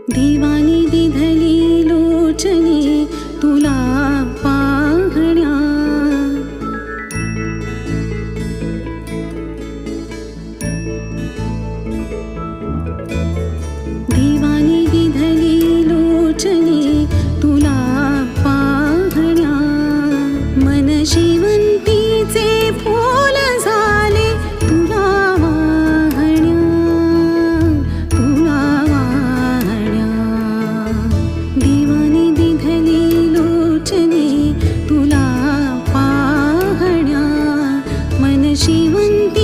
देवानी दिधली लोचने तुला पाहण्या, देवानी दिधली लोचने तुला पाहण्या, मन शेवंतीचे फूल झाले तुला वाहण्या, तुला वाहण्या. देवानी दिधली लोचने तुला पाहण्या, मन शेवंती